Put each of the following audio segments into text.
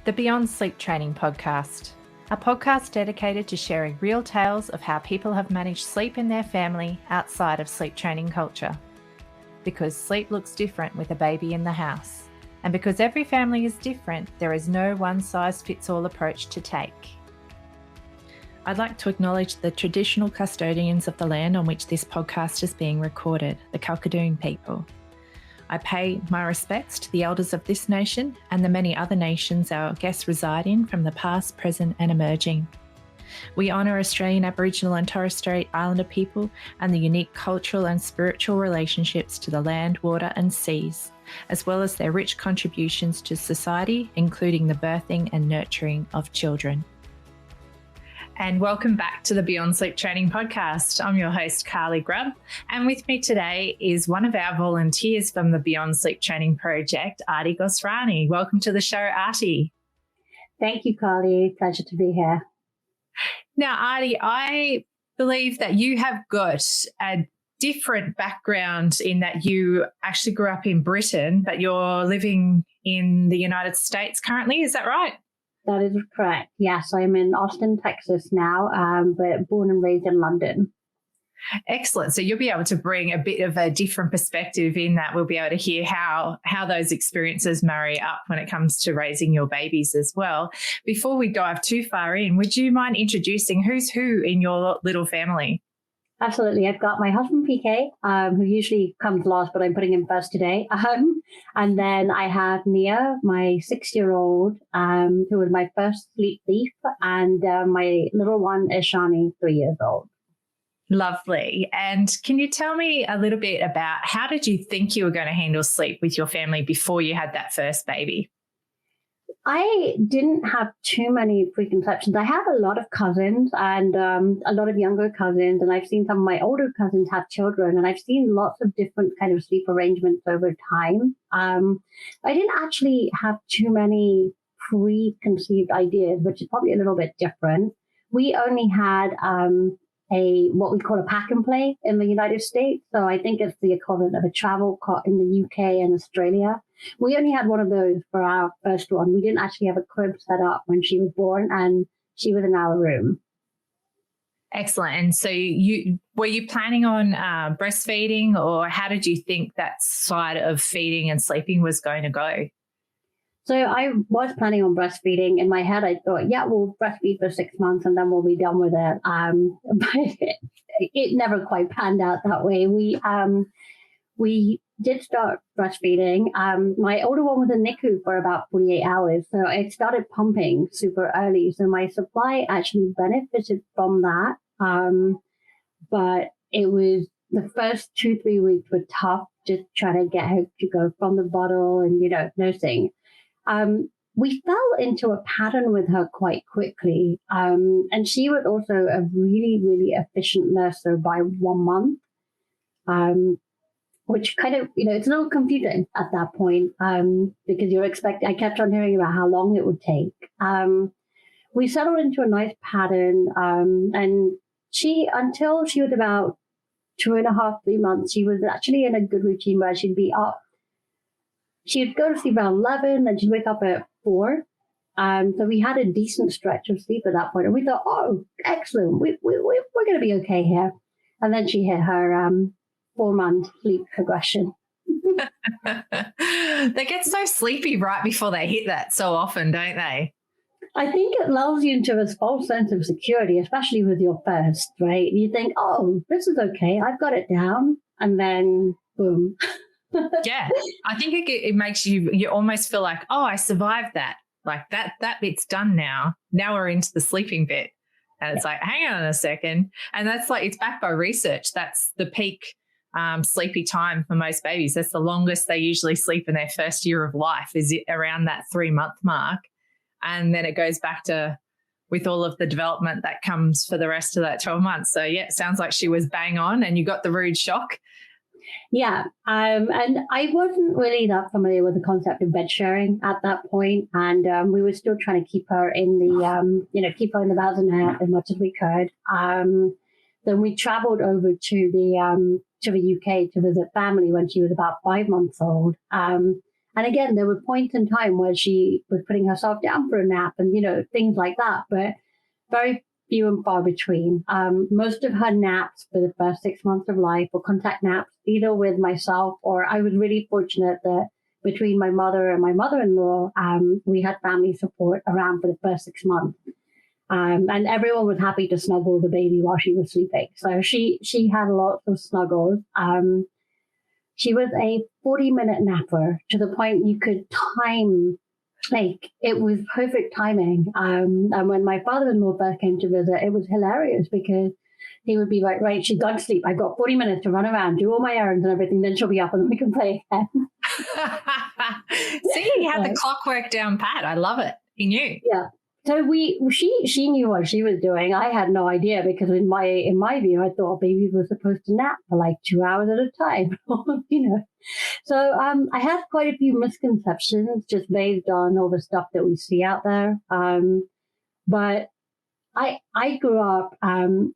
the Beyond Sleep Training podcast, a podcast dedicated to sharing real tales of how people have managed sleep in their family outside of sleep training culture. Because sleep looks different with a baby in the house, and because every family is different, there is no one-size-fits-all approach to take. I'd like to acknowledge the traditional custodians of the land on which this podcast is being recorded, the Kalkadoon people. I pay my respects to the elders of this nation and the many other nations our guests reside in from the past, present and emerging. We honour Australian Aboriginal and Torres Strait Islander people and the unique cultural and spiritual relationships to the land, water and seas, as well as their rich contributions to society, including the birthing and nurturing of children. And welcome back to the Beyond Sleep Training podcast. I'm your host, Carly Grubb, and with me today is one of our volunteers from the Beyond Sleep Training project, Aarti Gosrani. Welcome to the show, Aarti. Thank you, Carly. Pleasure to be here. Now, Aarti, I believe that you have got a different background in that you actually grew up in Britain, but you're living in the United States currently. Is that right? That is correct. Yes, I'm in Austin, Texas now, but born and raised in London. Excellent. So you'll be able to bring a bit of a different perspective in that. We'll be able to hear how those experiences marry up when it comes to raising your babies as well. Before we dive too far in, would you mind introducing who's who in your little family? Absolutely. I've got my husband, PK, who usually comes last, but I'm putting him first today. And then I have Nia, my 6-year-old, who was my first sleep thief. And my little one is Shani, 3 years old. Lovely. And can you tell me a little bit about how did you think you were going to handle sleep with your family before you had that first baby? I didn't have too many preconceptions. I have a lot of cousins and a lot of younger cousins, and I've seen some of my older cousins have children, and I've seen lots of different kind of sleep arrangements over time. I didn't actually have too many preconceived ideas, which is probably a little bit different. We only had what we call a pack and play in the United States. So I think it's the equivalent of a travel cot in the UK and Australia. We only had one of those for our first one. We didn't actually have a crib set up when she was born, and she was in our room. Excellent. And so were you planning on breastfeeding, or how did you think that side of feeding and sleeping was going to go? So I was planning on breastfeeding. In my head, I thought, yeah, we'll breastfeed for 6 months and then we'll be done with it. But it never quite panned out that way. We did start breastfeeding. My older one was in NICU for about 48 hours. So I started pumping super early. So my supply actually benefited from that. But it was the first 2-3 weeks were tough, just trying to get her to go from the bottle and, nursing. We fell into a pattern with her quite quickly. And she was also a really, really efficient nurser by 1 month, which kind of, it's a little confusing at that point because I kept on hearing about how long it would take. We settled into a nice pattern. And until she was about 2.5, 3 months, she was actually in a good routine where she'd be up. She'd go to sleep around 11 and she'd wake up at 4. So we had a decent stretch of sleep at that point. And we thought, oh, excellent. We're going to be okay here. And then she hit her 4-month sleep progression. They get so sleepy right before they hit that so often, don't they? I think it lulls you into a false sense of security, especially with your first, right? You think, oh, this is okay. I've got it down. And then boom. Yeah, I think it makes you almost feel like, oh, I survived that. Like that bit's done now. Now we're into the sleeping bit. And it's like, hang on a second. And that's like, it's backed by research. That's the peak sleepy time for most babies. That's the longest they usually sleep in their first year of life, is around that 3-month mark. And then it goes back to with all of the development that comes for the rest of that 12 months. So yeah, it sounds like she was bang on and you got the rude shock. Yeah. And I wasn't really that familiar with the concept of bed sharing at that point. And we were still trying to keep her in the, keep her in the bassinet as much as we could. Then we traveled over to the UK to visit family when she was about 5 months old. And again, there were points in time where she was putting herself down for a nap and, things like that, but very few and far between. Most of her naps for the first 6 months of life were contact naps, either with myself or I was really fortunate that between my mother and my mother-in-law, we had family support around for the first 6 months. And everyone was happy to snuggle the baby while she was sleeping. So she had lots of snuggles. She was a 40-minute napper to the point you could time, like it was perfect timing. And when my father-in-law first came to visit, it was hilarious because he would be like, right, she's gone to sleep. I've got 40 minutes to run around, do all my errands and everything. Then she'll be up and then we can play again. See, he had the clockwork down pat. I love it. He knew. Yeah. So she knew what she was doing. I had no idea because in my view, I thought babies were supposed to nap for like 2 hours at a time, So I had quite a few misconceptions just based on all the stuff that we see out there. But I grew up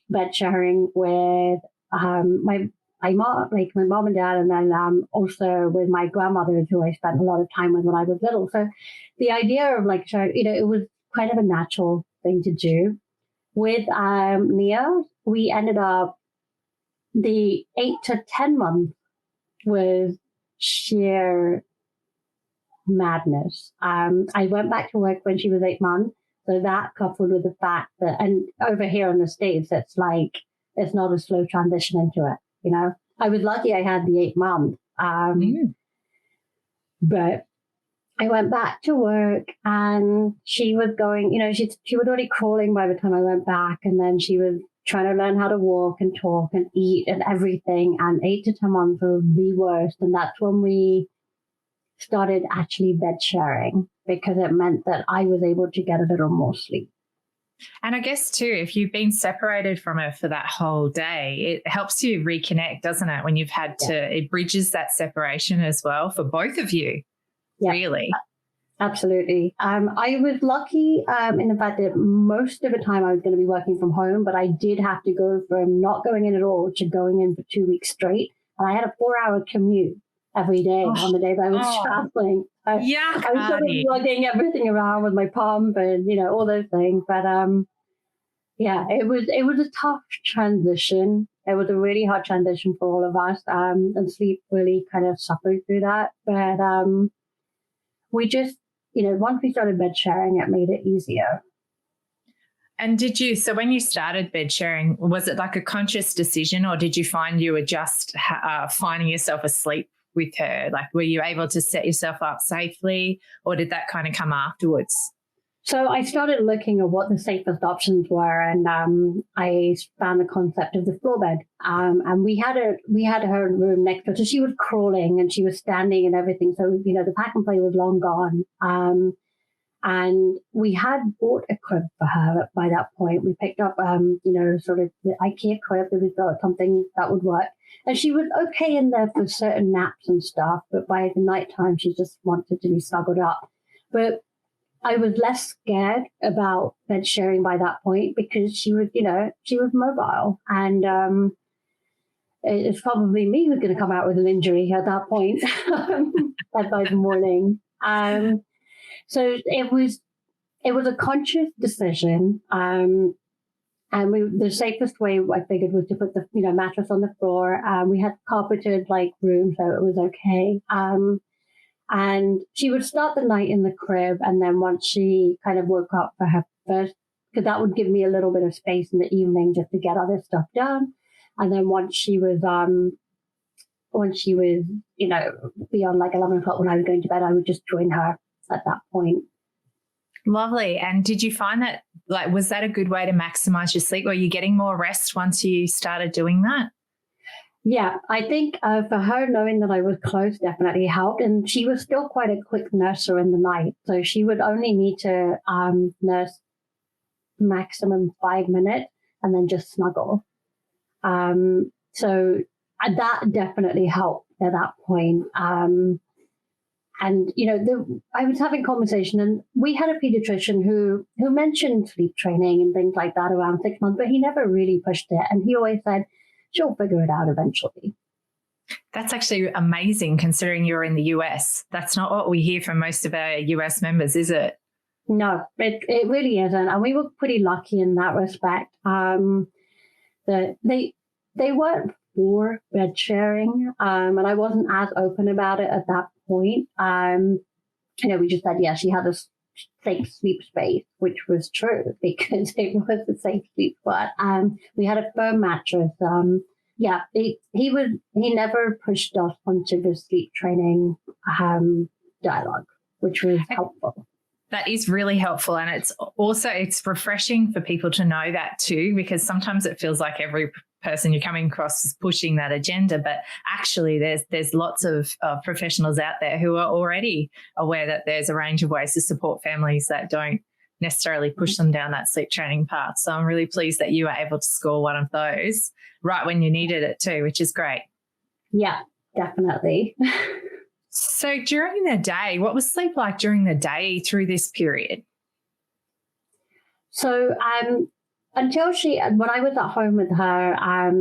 bed sharing with my mom, like my mom and dad, and then also with my grandmother, who I spent a lot of time with when I was little. So the idea of like sharing, it was kind of a natural thing to do. With Nia, we ended up the 8 to 10 months was sheer madness. I went back to work when she was 8 months. So that coupled with the fact that, and over here in the States, it's like, it's not a slow transition into it. I was lucky I had the 8 months. But I went back to work and she was going, she was already crawling by the time I went back. And then she was trying to learn how to walk and talk and eat and everything. And 8 to 10 months was the worst. And that's when we started actually bed sharing because it meant that I was able to get a little more sleep. And I guess too, if you've been separated from her for that whole day, it helps you reconnect, doesn't it? When you've had to, it bridges that separation as well for both of you. Yeah, really. Absolutely. I was lucky in the fact that most of the time I was going to be working from home, but I did have to go from not going in at all to going in for 2 weeks straight. And I had a 4-hour commute every day on the day that I was traveling. I was sort of lugging everything around with my pump and, all those things. But it was a tough transition. It was a really hard transition for all of us. And sleep really kind of suffered through that. But we just, once we started bed sharing, it made it easier. And so when you started bed sharing, was it like a conscious decision or did you find you were just finding yourself asleep with her? Like, were you able to set yourself up safely or did that kind of come afterwards? So I started looking at what the safest options were, and I found the concept of the floor bed. And we had her room next to her, so she was crawling and she was standing and everything. So the pack and play was long gone. And we had bought a crib for her by that point. We picked up sort of the IKEA crib that we thought something that would work. And she was okay in there for certain naps and stuff, but by the nighttime she just wanted to be snuggled up. But I was less scared about bed sharing by that point because she was mobile. And it's probably me who's going to come out with an injury at that point by the morning. So it was a conscious decision. And the safest way I figured was to put the mattress on the floor. We had carpeted room, so it was okay. And she would start the night in the crib. And then once she kind of woke up for her first, because that would give me a little bit of space in the evening just to get other stuff done. And then once she was beyond 11 o'clock when I was going to bed, I would just join her at that point. Lovely. And did you find that, was that a good way to maximize your sleep? Were you getting more rest once you started doing that? Yeah, I think for her, knowing that I was close definitely helped. And she was still quite a quick nurser in the night. So she would only need to nurse maximum 5 minutes and then just snuggle. So that definitely helped at that point. And, I was having conversation and we had a pediatrician who mentioned sleep training and things like that around 6 months, but he never really pushed it. And he always said, she'll figure it out eventually. That's actually amazing considering you're in the US. That's not what we hear from most of our US members, is it? No, it really isn't. And we were pretty lucky in that respect. That they weren't for bed sharing, and I wasn't as open about it at that point. We just said, yeah, she had a safe sleep space, which was true because it was a safe sleep spot. We had a firm mattress. He never pushed us onto the sleep training dialogue, which was helpful. That is really helpful. And it's refreshing for people to know that too, because sometimes it feels like every person you're coming across is pushing that agenda, but actually there's lots of professionals out there who are already aware that there's a range of ways to support families that don't necessarily push them down that sleep training path. So I'm really pleased that you were able to score one of those right when you needed it too, which is great. Yeah, definitely. So during the day, what was sleep like during the day through this period? So when I was at home with her, I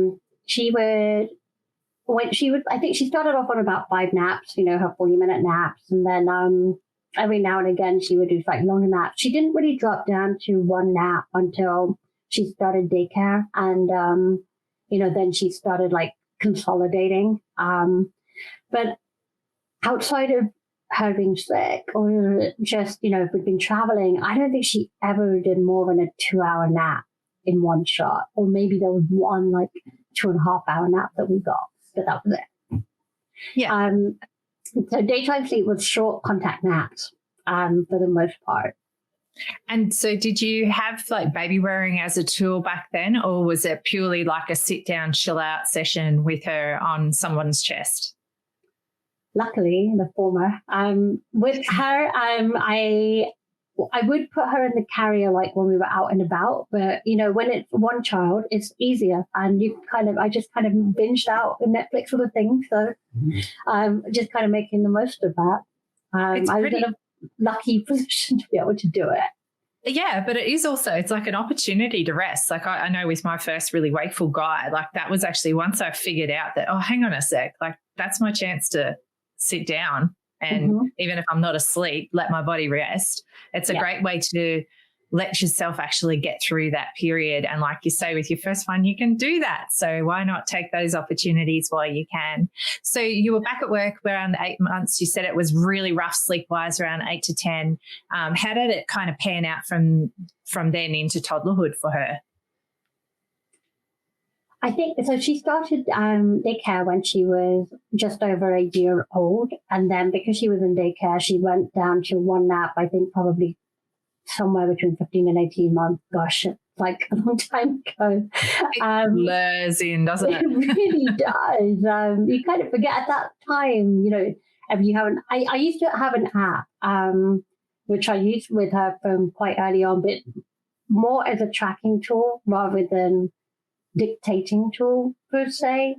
think she started off on about 5 naps, her 40-minute naps. And then every now and again, she would do like longer naps. She didn't really drop down to 1 nap until she started daycare. And, then she started like consolidating. But outside of her being sick or just, if we'd been traveling, I don't think she ever did more than a 2-hour nap in one shot. Or maybe there was one like 2.5-hour nap that we got, but that was it. Yeah. So daytime sleep was short contact naps for the most part. And so did you have like baby wearing as a tool back then, or was it purely like a sit down, chill out session with her on someone's chest? Luckily, the former. With her, I would put her in the carrier like when we were out and about, but when it's one child, it's easier, and I just kind of binged out a Netflix sort of thing. So, just kind of making the most of that. I was in a lucky position to be able to do it. Yeah, but it's like an opportunity to rest. Like I know with my first really wakeful guy, like that was actually once I figured out that, oh, hang on a sec, like that's my chance to sit down and even if I'm not asleep, let my body rest. It's a great way to let yourself actually get through that period. And like you say, with your first one, you can do that. So why not take those opportunities while you can? So you were back at work around 8 months. You said it was really rough sleep-wise, around 8 to 10. How did it kind of pan out from then into toddlerhood for her? I think so. She started daycare when she was just over a year old. And then because she was in daycare, she went down to 1 nap, I think probably somewhere between 15 and 18 months. Gosh, it's like a long time ago. It blurs in, doesn't it? It really does. You kind of forget at that time, if you haven't. I used to have an app, which I used with her from quite early on, but more as a tracking tool rather than dictating tool per se,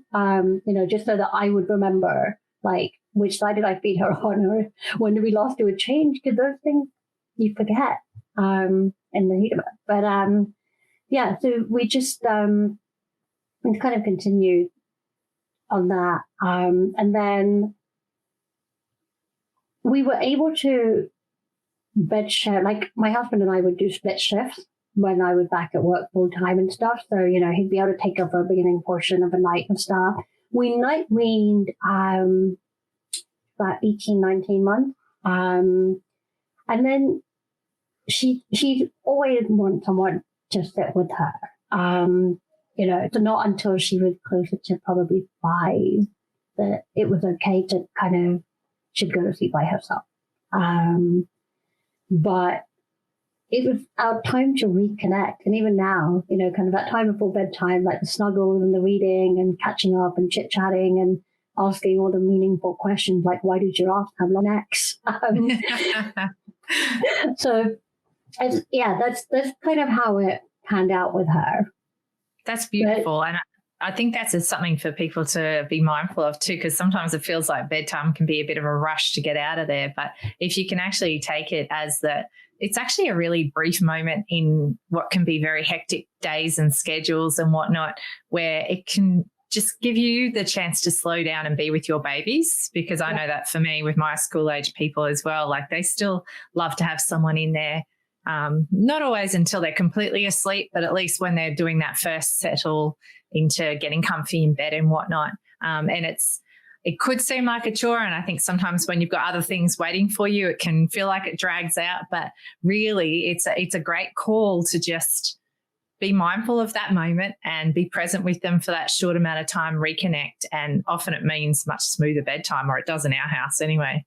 just so that I would remember like which side did I feed her on, or when did we last do a change, because those things you forget in the heat of it. But so we just kind of continued on that, and then we were able to bed share. Like my husband and I would do split shifts when I was back at work full time and stuff. So, he'd be able to take over a beginning portion of the night and stuff. We night weaned about 18, 19 months. And then she always wanted someone to sit with her. So not until she was closer to probably 5 that it was okay to kind of, she'd go to sleep by herself. But it was our time to reconnect. And even now, kind of that time before bedtime, like the snuggles and the reading and catching up and chit-chatting and asking all the meaningful questions like, why did giraffes have long necks? So, that's kind of how it panned out with her. That's beautiful. And I think that's something for people to be mindful of too, because sometimes it feels like bedtime can be a bit of a rush to get out of there. But if you can actually take it as it's actually a really brief moment in what can be very hectic days and schedules and whatnot, where it can just give you the chance to slow down and be with your babies, because I know that for me with my school age people as well, like they still love to have someone in there. Not always until they're completely asleep, but at least when they're doing that first settle into getting comfy in bed and whatnot. And it could seem like a chore, and I think sometimes when you've got other things waiting for you, it can feel like it drags out. But really, it's a great call to just be mindful of that moment and be present with them for that short amount of time, reconnect, and often it means much smoother bedtime, or it does in our house anyway.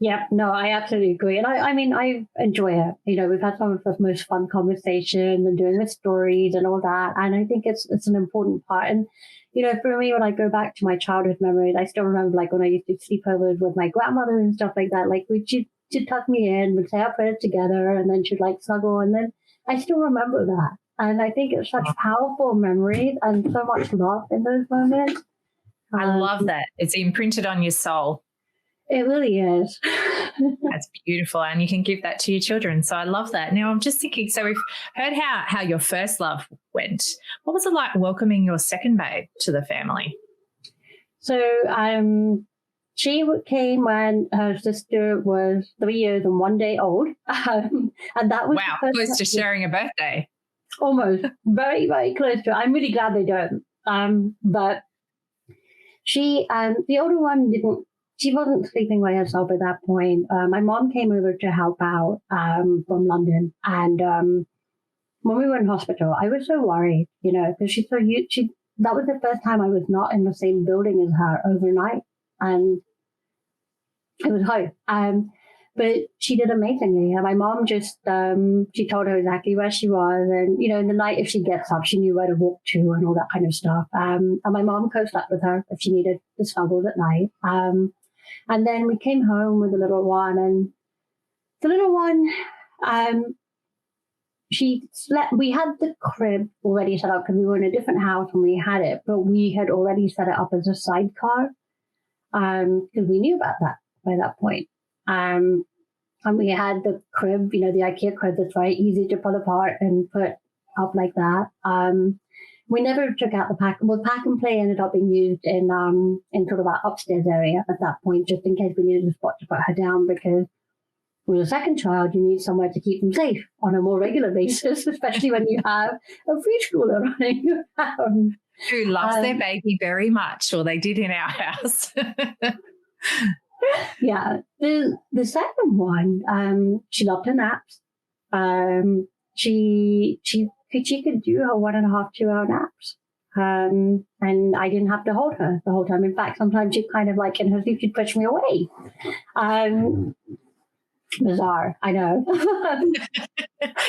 Yep, no, I absolutely agree. And I mean, I enjoy it. You know, we've had some of the most fun conversations and doing the stories and all that. And I think it's an important part. And, you know, for me, when I go back to my childhood memories, I still remember like when I used to sleepovers with my grandmother and stuff like that. Like she'd tuck me in, we'd say our prayers together, and then she'd like snuggle. And then I still remember that. And I think it's such powerful memories and so much love in those moments. I love that. It's imprinted on your soul. It really is. That's beautiful. And you can give that to your children. So I love that. Now I'm just thinking, so we've heard how your first love went. What was it like welcoming your second babe to the family? So she came when her sister was 3 years and 1 day old. And that was close to sharing a birthday. Almost. Very, very close to it. I'm really glad they don't. But she, the older one she wasn't sleeping by herself at that point. My mom came over to help out from London. And when we were in hospital, I was so worried, you know, because that was the first time I was not in the same building as her overnight. And it was hard. But she did amazingly. And my mom just, she told her exactly where she was. And, you know, in the night, if she gets up, she knew where to walk to and all that kind of stuff. And my mom co-slept with her if she needed the snuggles at night. And then we came home with the little one. And the little one, she slept. We had the crib already set up because we were in a different house when we had it. But we had already set it up as a sidecar because we knew about that by that point. And we had the crib, you know, the IKEA crib that's very easy to pull apart and put up like that. We never took out the pack. Well, pack and play ended up being used in sort of our upstairs area at that point, just in case we needed a spot to put her down, because with a second child, you need somewhere to keep them safe on a more regular basis, especially when you have a preschooler running around. Who loves their baby very much, or they did in our house. Yeah. The second one, she loved her naps. She could do her 1.5, 2 hour naps. And I didn't have to hold her the whole time. In fact, sometimes she'd kind of like in her sleep, she'd push me away. Bizarre, I know.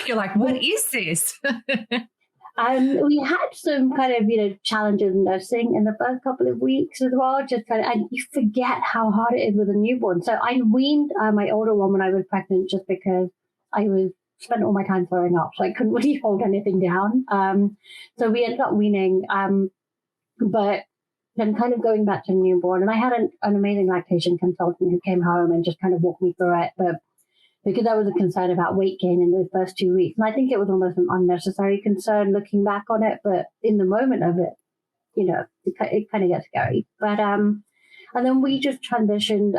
You're like, what is this? We had some kind of, you know, challenges in nursing in the first couple of weeks as well. Just kind of, and you forget how hard it is with a newborn. So I weaned my older one when I was pregnant, just because I spent all my time throwing up, so I couldn't really hold anything down. So we ended up weaning, but then kind of going back to newborn. And I had an amazing lactation consultant who came home and just kind of walked me through it. But because I was a concern about weight gain in those first 2 weeks. And I think it was almost an unnecessary concern looking back on it. But in the moment of it, you know, it kind of gets scary. But, and then we just transitioned.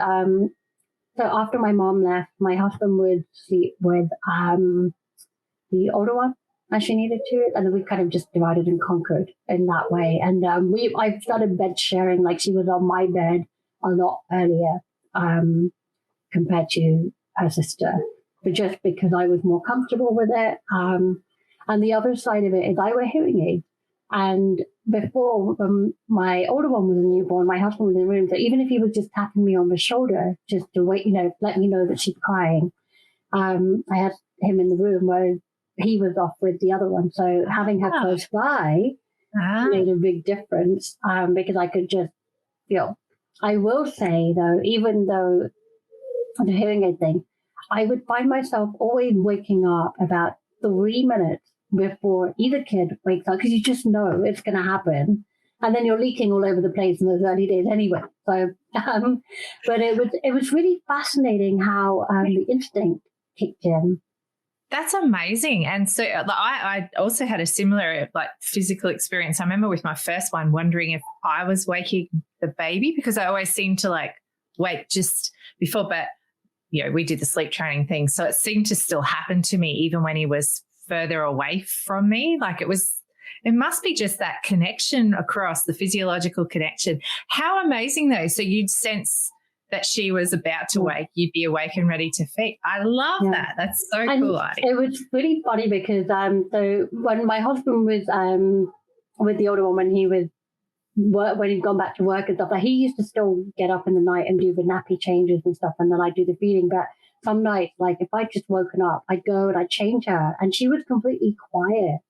So after my mom left, my husband would sleep with the older one as she needed to. And then we kind of just divided and conquered in that way. And I started bed sharing, like she was on my bed a lot earlier compared to her sister, but just because I was more comfortable with it. And the other side of it is I wear hearing aids. And before my older one was a newborn, my husband was in the room. So even if he was just tapping me on the shoulder, just to wait, you know, let me know that she's crying, I had him in the room where he was off with the other one. So having her close by made a big difference because I could just feel. I will say, though, even though the hearing aid thing, I would find myself always waking up about 3 minutes before either kid wakes up, because you just know it's going to happen. And then you're leaking all over the place in those early days anyway. So, but it was really fascinating how the instinct kicked in. That's amazing. And so I also had a similar physical experience. I remember with my first one wondering if I was waking the baby, because I always seemed to wake just before, but we did the sleep training thing. So it seemed to still happen to me even when he was further away from me. It must be just that connection across, the physiological connection. How amazing though. So you'd sense that she was about to wake, you'd be awake and ready to feed. I love that. That's so cool, Aarti. It was really funny because so when my husband was with the older one, when he'd gone back to work and stuff, he used to still get up in the night and do the nappy changes and stuff, and then I'd do the feeding. But some nights, if I'd just woken up, I'd go and I'd change her, and she was completely quiet.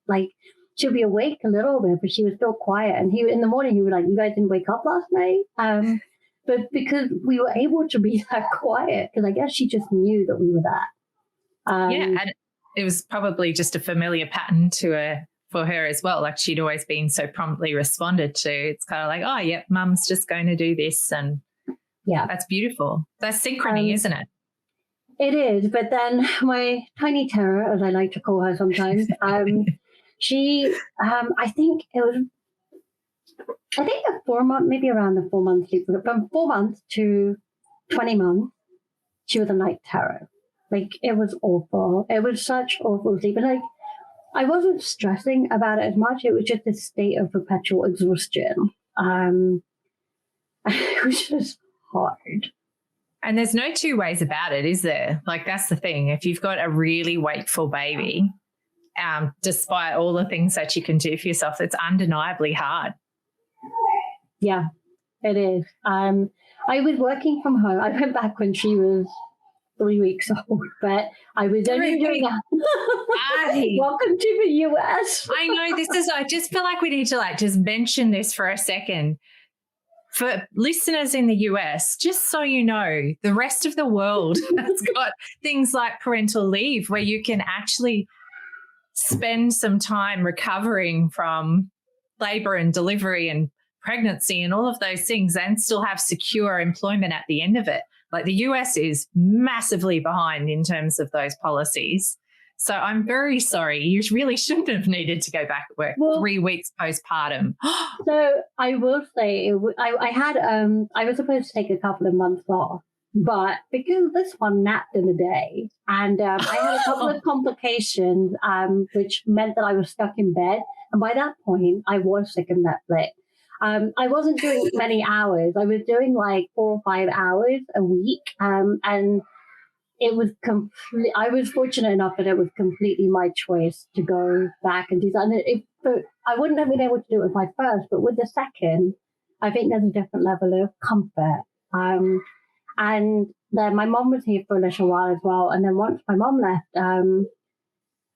She'd be awake a little bit, but she was still quiet. And in the morning, he was like, "You guys didn't wake up last night?" But because we were able to be that quiet, because I guess she just knew that we were there. And it was probably just a familiar pattern for her as well. She'd always been so promptly responded to. It's kind of oh, yeah, mum's just going to do this. And that's beautiful. That's synchrony, isn't it? It is. But then my tiny terror, as I like to call her sometimes, she, I think a 4 month, maybe around the 4 month sleep, from 4 months to 20 months, she was a night terror. It was awful. It was such awful sleep. And I wasn't stressing about it as much. It was just a state of perpetual exhaustion. It was just hard. And there's no two ways about it, is there? That's the thing. If you've got a really wakeful baby, despite all the things that you can do for yourself, it's undeniably hard. Yeah, it is. I was working from home. I went back when she was 3 weeks old, but I was only doing that. Welcome to the US. I know I just feel like we need to just mention this for a second. For listeners in the US, just so you know, the rest of the world has got things like parental leave where you can actually spend some time recovering from labor and delivery and pregnancy and all of those things and still have secure employment at the end of it. The US is massively behind in terms of those policies. So I'm very sorry. You really shouldn't have needed to go back to work 3 weeks postpartum. So I will say, I was supposed to take a couple of months off, but because this one napped in the day and I had a couple of complications, which meant that I was stuck in bed. And by that point, I was sick of Netflix. I wasn't doing many hours. I was doing 4 or 5 hours a week. And it was I was fortunate enough that it was completely my choice to go back and do that. And but I wouldn't have been able to do it with my first, but with the second, I think there's a different level of comfort. And then my mom was here for a little while as well. And then once my mom left,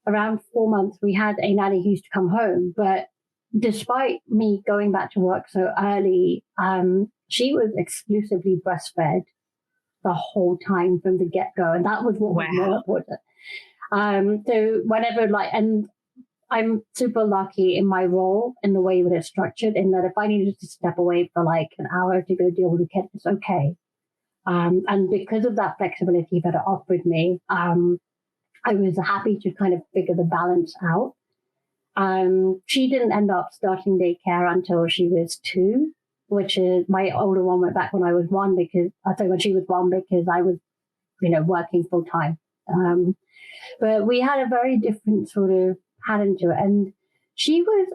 around 4 months, we had a nanny who used to come home. But despite me going back to work so early, she was exclusively breastfed the whole time from the get-go. And that was what was more important. So whenever, and I'm super lucky in my role, in the way that it's structured, in that if I needed to step away for an hour to go deal with the kid, it's okay. And because of that flexibility that it offered me, I was happy to kind of figure the balance out. She didn't end up starting daycare until she was 2, which is my older one went back when I was 1 when she was 1 because I was, working full time. But we had a very different sort of pattern to it. And she was,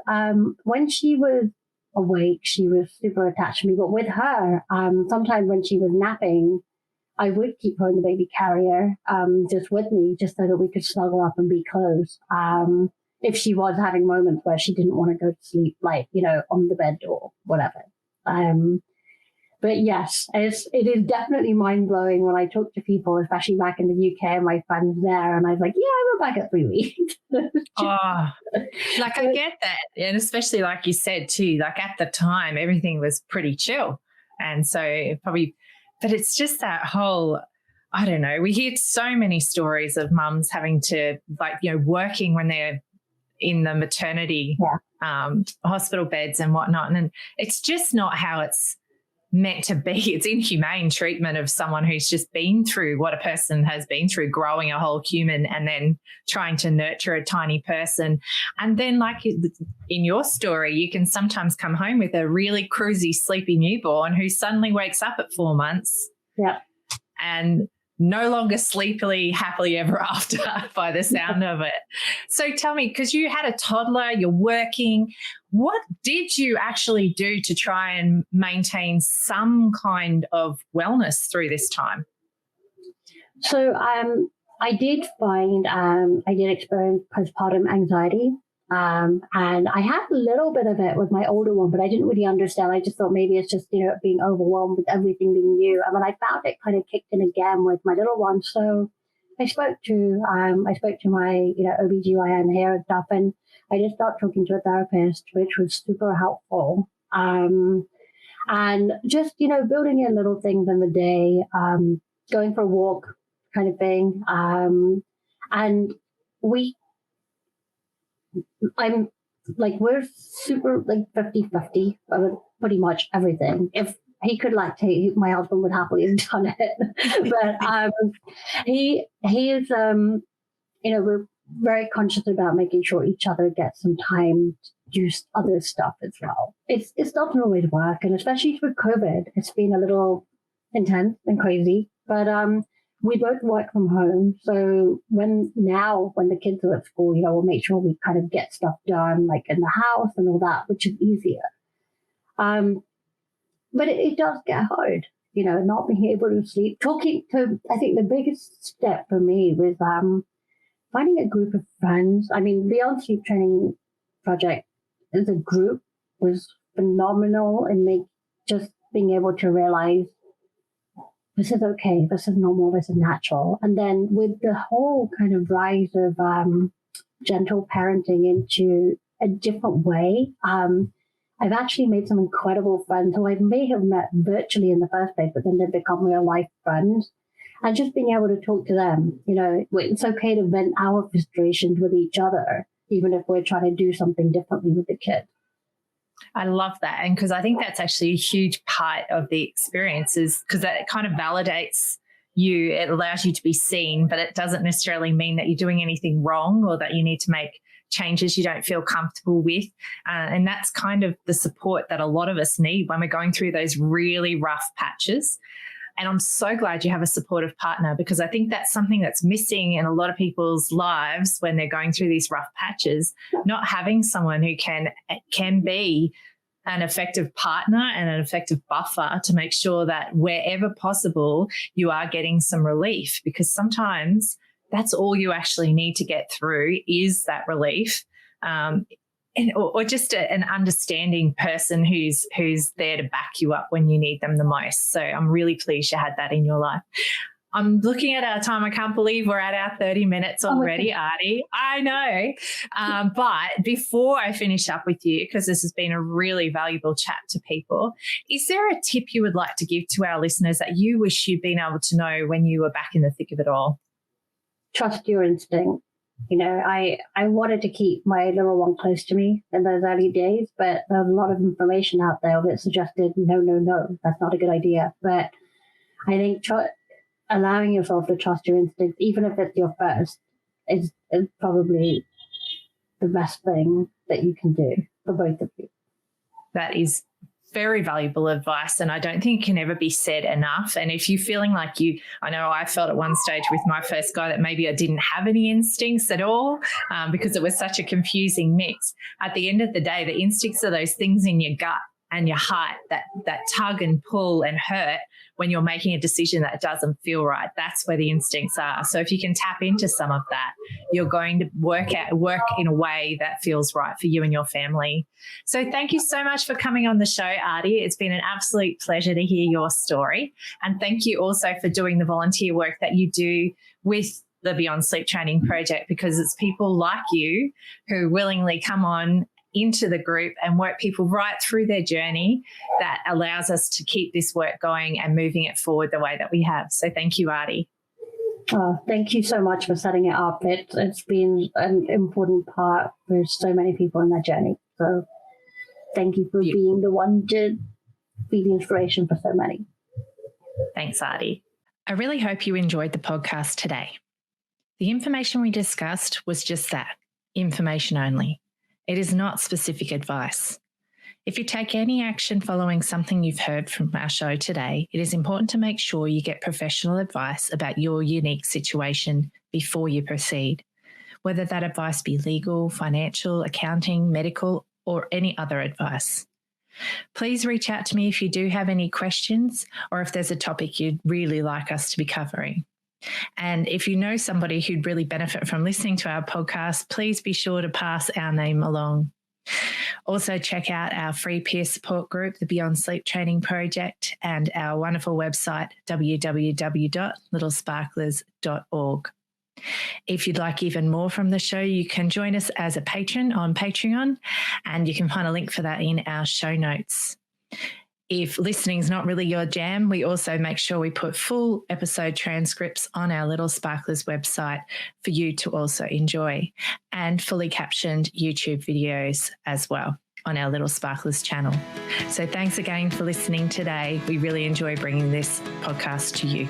when she was awake, she was super attached to me. But with her, sometimes when she was napping, I would keep her in the baby carrier just with me, just so that we could snuggle up and be close. If she was having moments where she didn't want to go to sleep, on the bed or whatever. But yes, it is definitely mind-blowing when I talk to people, especially back in the UK and my friends there, and I was like, yeah, I went back at 3 weeks. I get that. And especially like you said too, at the time, everything was pretty chill. And so but it's just that whole, I don't know, we hear so many stories of mums having to working when they're in the maternity hospital beds and whatnot. And it's just not how it's meant to be. It's inhumane treatment of someone who's just been through what a person has been through, growing a whole human and then trying to nurture a tiny person. And then, like in your story, you can sometimes come home with a really cruisy, sleepy newborn who suddenly wakes up at 4 months. Yeah. And no longer sleepily, happily ever after by the sound of it. So tell me, because you had a toddler, you're working, what did you actually do to try and maintain some kind of wellness through this time? So I did find I did experience postpartum anxiety. And I had a little bit of it with my older one, but I didn't really understand. I just thought maybe it's just, being overwhelmed with everything being new. And then I found it kind of kicked in again with my little one. So I spoke to my, OBGYN here and stuff, and I just started talking to a therapist, which was super helpful. And just, building in little things in the day, going for a walk kind of thing. And we're super 50-50 about pretty much everything. If he could lactate, my husband would happily have done it. But he is, we're very conscious about making sure each other gets some time to do other stuff as well. It doesn't always work. And especially with COVID, it's been a little intense and crazy. But we both work from home. So when the kids are at school, we'll make sure we kind of get stuff done, like in the house and all that, which is easier. But it does get hard, not being able to sleep. I think the biggest step for me was finding a group of friends. I mean, Beyond Sleep Training Project as a group was phenomenal in just being able to realize this is okay, this is normal, this is natural. And then with the whole kind of rise of gentle parenting into a different way, I've actually made some incredible friends who I may have met virtually in the first place, but then they've become real life friends. And just being able to talk to them, it's okay to vent our frustrations with each other, even if we're trying to do something differently with the kid. I love that. And because I think that's actually a huge part of the experience, is because that kind of validates you. It allows you to be seen, but it doesn't necessarily mean that you're doing anything wrong or that you need to make changes you don't feel comfortable with. And that's kind of the support that a lot of us need when we're going through those really rough patches. And I'm so glad you have a supportive partner, because I think that's something that's missing in a lot of people's lives when they're going through these rough patches. Not having someone who can be an effective partner and an effective buffer to make sure that wherever possible you are getting some relief, because sometimes that's all you actually need to get through is that relief. Or just an understanding person who's there to back you up when you need them the most. So I'm really pleased you had that in your life. I'm looking at our time. I can't believe we're at our 30 minutes already, Aarti. I know. But before I finish up with you, because this has been a really valuable chat to people, is there a tip you would like to give to our listeners that you wish you'd been able to know when you were back in the thick of it all? Trust your instinct. I wanted to keep my little one close to me in those early days, but there's a lot of information out there that suggested, no, that's not a good idea. But I think allowing yourself to trust your instincts, even if it's your first, is probably the best thing that you can do for both of you. That is very valuable advice, and I don't think it can ever be said enough. And if you're feeling like I know I felt at one stage with my first guy that maybe I didn't have any instincts at all because it was such a confusing mix. At the end of the day, the instincts are those things in your gut and your heart that tug and pull and hurt when you're making a decision that doesn't feel right. That's where the instincts are. So if you can tap into some of that, you're going to work in a way that feels right for you and your family. So thank you so much for coming on the show, Aarti. It's been an absolute pleasure to hear your story. And thank you also for doing the volunteer work that you do with the Beyond Sleep Training Project, because it's people like you who willingly come on into the group and work people right through their journey that allows us to keep this work going and moving it forward the way that we have. So thank you, Aarti. Oh, thank you so much for setting it up. It's been an important part for so many people in their journey. So thank you for being the one to be the inspiration for so many. Thanks, Aarti. I really hope you enjoyed the podcast today. The information we discussed was just that, information only. It is not specific advice. If you take any action following something you've heard from our show today, it is important to make sure you get professional advice about your unique situation before you proceed, whether that advice be legal, financial, accounting, medical, or any other advice. Please reach out to me if you do have any questions or if there's a topic you'd really like us to be covering. And if you know somebody who'd really benefit from listening to our podcast, please be sure to pass our name along. Also, check out our free peer support group, the Beyond Sleep Training Project, and our wonderful website, www.littlesparklers.org. If you'd like even more from the show, you can join us as a patron on Patreon, and you can find a link for that in our show notes. If listening is not really your jam, we also make sure we put full episode transcripts on our Little Sparklers website for you to also enjoy, and fully captioned YouTube videos as well on our Little Sparklers channel. So thanks again for listening today. We really enjoy bringing this podcast to you.